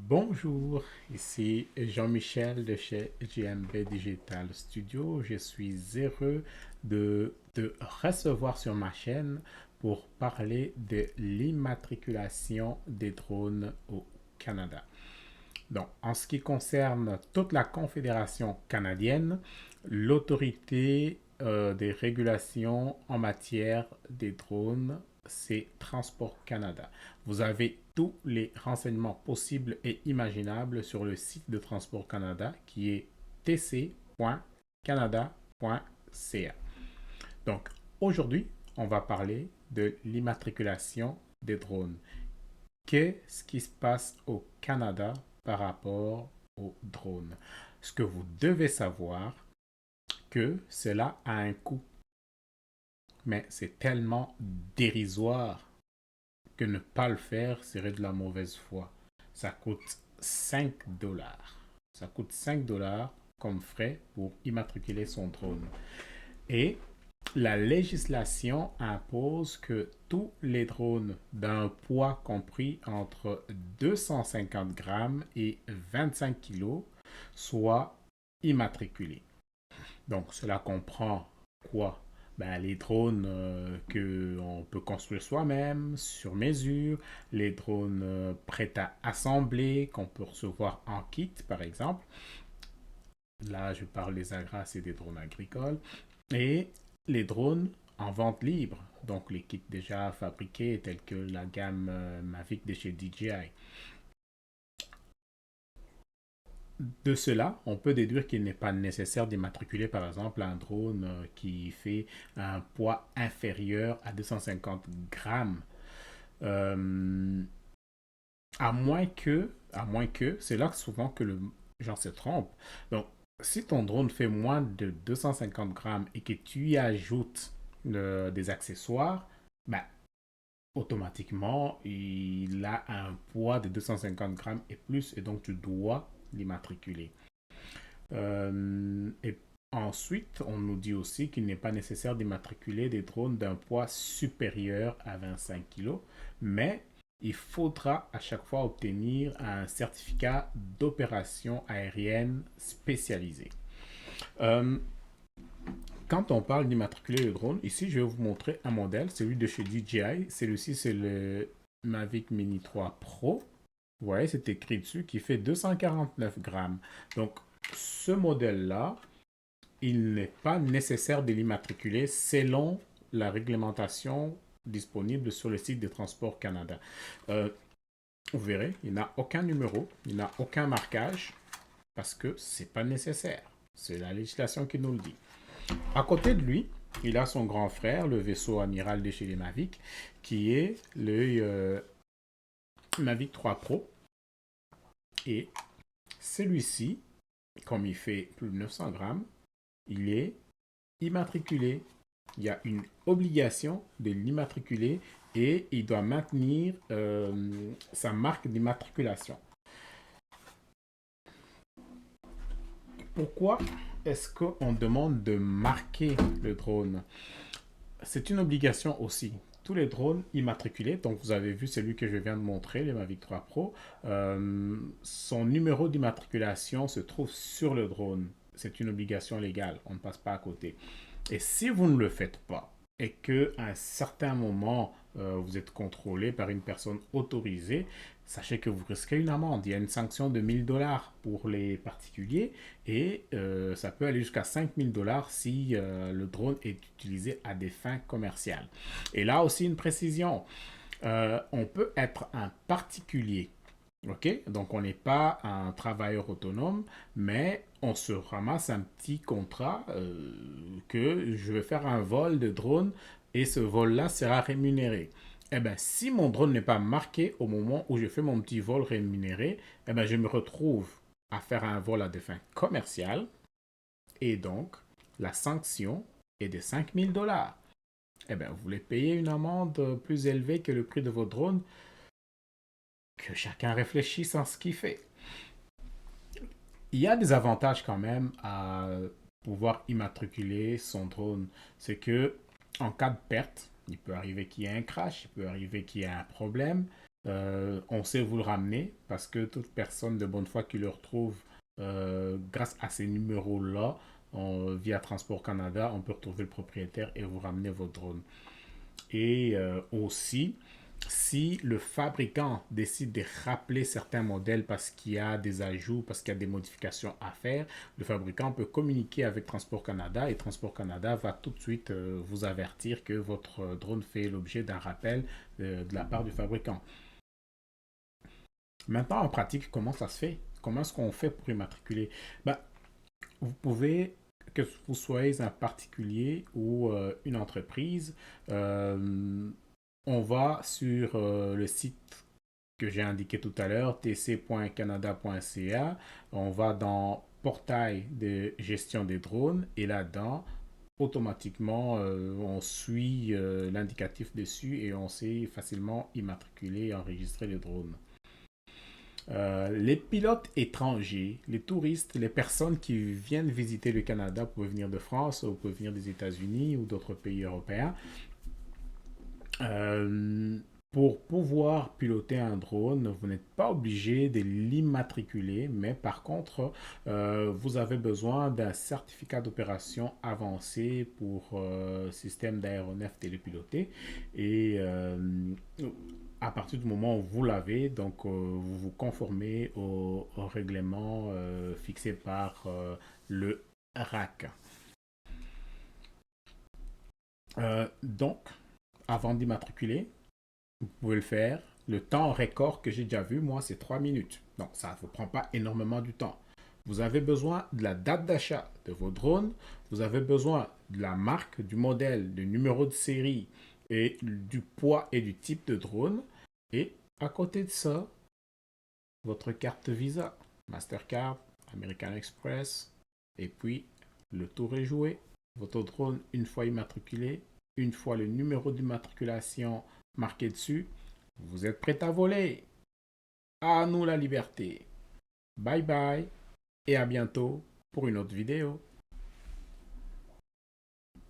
Bonjour, ici Jean-Michel de chez JMB Digital Studio. Je suis heureux de te recevoir sur ma chaîne pour parler de l'immatriculation des drones au Canada. Donc, en ce qui concerne toute la Confédération canadienne, l'autorité des régulations en matière des drones, c'est Transport Canada. Vous avez tous les renseignements possibles et imaginables sur le site de Transport Canada qui est tc.canada.ca. Donc, aujourd'hui, on va parler de l'immatriculation des drones. Qu'est-ce qui se passe au Canada par rapport aux drones? Ce que vous devez savoir, que cela a un coût, mais c'est tellement dérisoire que ne pas le faire serait de la mauvaise foi. Ça coûte 5 dollars. Ça coûte 5 dollars comme frais pour immatriculer son drone. Et la législation impose que tous les drones d'un poids compris entre 250 grammes et 25 kilos soient immatriculés. Donc, cela comprend quoi? Ben, les drones qu'on peut construire soi-même, sur mesure, les drones prêts à assembler, qu'on peut recevoir en kit, par exemple. Là, je parle des agras et des drones agricoles. Et les drones en vente libre, donc les kits déjà fabriqués tels que la gamme Mavic de chez DJI. De cela, on peut déduire qu'il n'est pas nécessaire d'immatriculer par exemple un drone qui fait un poids inférieur à 250 grammes. Euh, à moins que, c'est là souvent que le gens se trompe. Donc, si ton drone fait moins de 250 grammes et que tu y ajoutes des accessoires, ben, automatiquement, il a un poids de 250 grammes et plus, et donc tu dois l'immatriculer. Et ensuite, on nous dit aussi qu'il n'est pas nécessaire d'immatriculer des drones d'un poids supérieur à 25 kg, mais il faudra à chaque fois obtenir un certificat d'opération aérienne spécialisé. Euh, Quand on parle d'immatriculer le drone, ici je vais vous montrer un modèle, celui de chez DJI. Celui-ci, c'est le Mavic Mini 3 Pro. Vous voyez, c'est écrit dessus, qui fait 249 grammes. Donc, ce modèle-là, il n'est pas nécessaire de l'immatriculer selon la réglementation disponible sur le site de Transport Canada. Vous verrez, il n'a aucun numéro, il n'a aucun marquage, parce que c'est pas nécessaire. C'est la législation qui nous le dit. À côté de lui, il a son grand frère, le vaisseau amiral de chez les Mavic, qui est le Mavic 3 Pro. Et celui-ci, comme il fait plus de 900 grammes, il est immatriculé. Il y a une obligation de l'immatriculer et il doit maintenir sa marque d'immatriculation. Pourquoi est-ce qu'on demande de marquer le drone? C'est une obligation aussi. Tous les drones immatriculés, donc vous avez vu celui que je viens de montrer, le Mavic 3 Pro, son numéro d'immatriculation se trouve sur le drone. C'est une obligation légale, on ne passe pas à côté. Et si vous ne le faites pas, et qu'à un certain moment, vous êtes contrôlé par une personne autorisée, sachez que vous risquez une amende. Il y a une sanction de 1000 dollars pour les particuliers et ça peut aller jusqu'à 5000 dollars si le drone est utilisé à des fins commerciales. Et là aussi, une précision. On peut être un particulier. OK? Donc, on n'est pas un travailleur autonome, mais on se ramasse un petit contrat que je vais faire un vol de drone et ce vol-là sera rémunéré. Eh bien, si mon drone n'est pas marqué au moment où je fais mon petit vol rémunéré, eh bien, je me retrouve à faire un vol à des fins commerciales et donc la sanction est de 5000 dollars. Eh bien, vous voulez payer une amende plus élevée que le prix de votre drone, que chacun réfléchisse en ce qu'il fait. Il y a des avantages quand même à pouvoir immatriculer son drone. C'est que en cas de perte, il peut arriver qu'il y ait un crash, il peut arriver qu'il y ait un problème. On sait vous le ramener parce que toute personne de bonne foi qui le retrouve grâce à ces numéros-là, via Transport Canada, on peut retrouver le propriétaire et vous ramener votre drone. Et aussi, si le fabricant décide de rappeler certains modèles parce qu'il y a des ajouts, parce qu'il y a des modifications à faire, le fabricant peut communiquer avec Transport Canada et Transport Canada va tout de suite vous avertir que votre drone fait l'objet d'un rappel de la part du fabricant. Maintenant, en pratique, comment ça se fait? Comment est-ce qu'on fait pour immatriculer? Ben, vous pouvez, que vous soyez un particulier ou une entreprise, euh, on va sur le site que j'ai indiqué tout à l'heure, tc.canada.ca. On va dans portail de gestion des drones et là-dedans, automatiquement, on suit l'indicatif dessus et on sait facilement immatriculer et enregistrer les drones. Les pilotes étrangers, les touristes, les personnes qui viennent visiter le Canada peuvent venir de France ou peuvent venir des États-Unis ou d'autres pays européens. Euh, pour pouvoir piloter un drone, vous n'êtes pas obligé de l'immatriculer, mais par contre, vous avez besoin d'un certificat d'opération avancé pour système d'aéronef télépiloté. Et à partir du moment où vous l'avez, donc vous vous conformez au règlement fixé par le RAC. Donc, avant d'immatriculer, vous pouvez le faire. Le temps record que j'ai déjà vu, moi, c'est 3 minutes. Donc, ça ne vous prend pas énormément du temps. Vous avez besoin de la date d'achat de vos drones. Vous avez besoin de la marque, du modèle, du numéro de série et du poids et du type de drone. Et à côté de ça, votre carte Visa, Mastercard, American Express. Et puis, le tour est joué. Votre drone, une fois immatriculé, une fois le numéro d'immatriculation marqué dessus, vous êtes prêt à voler. À nous la liberté. Bye bye et à bientôt pour une autre vidéo.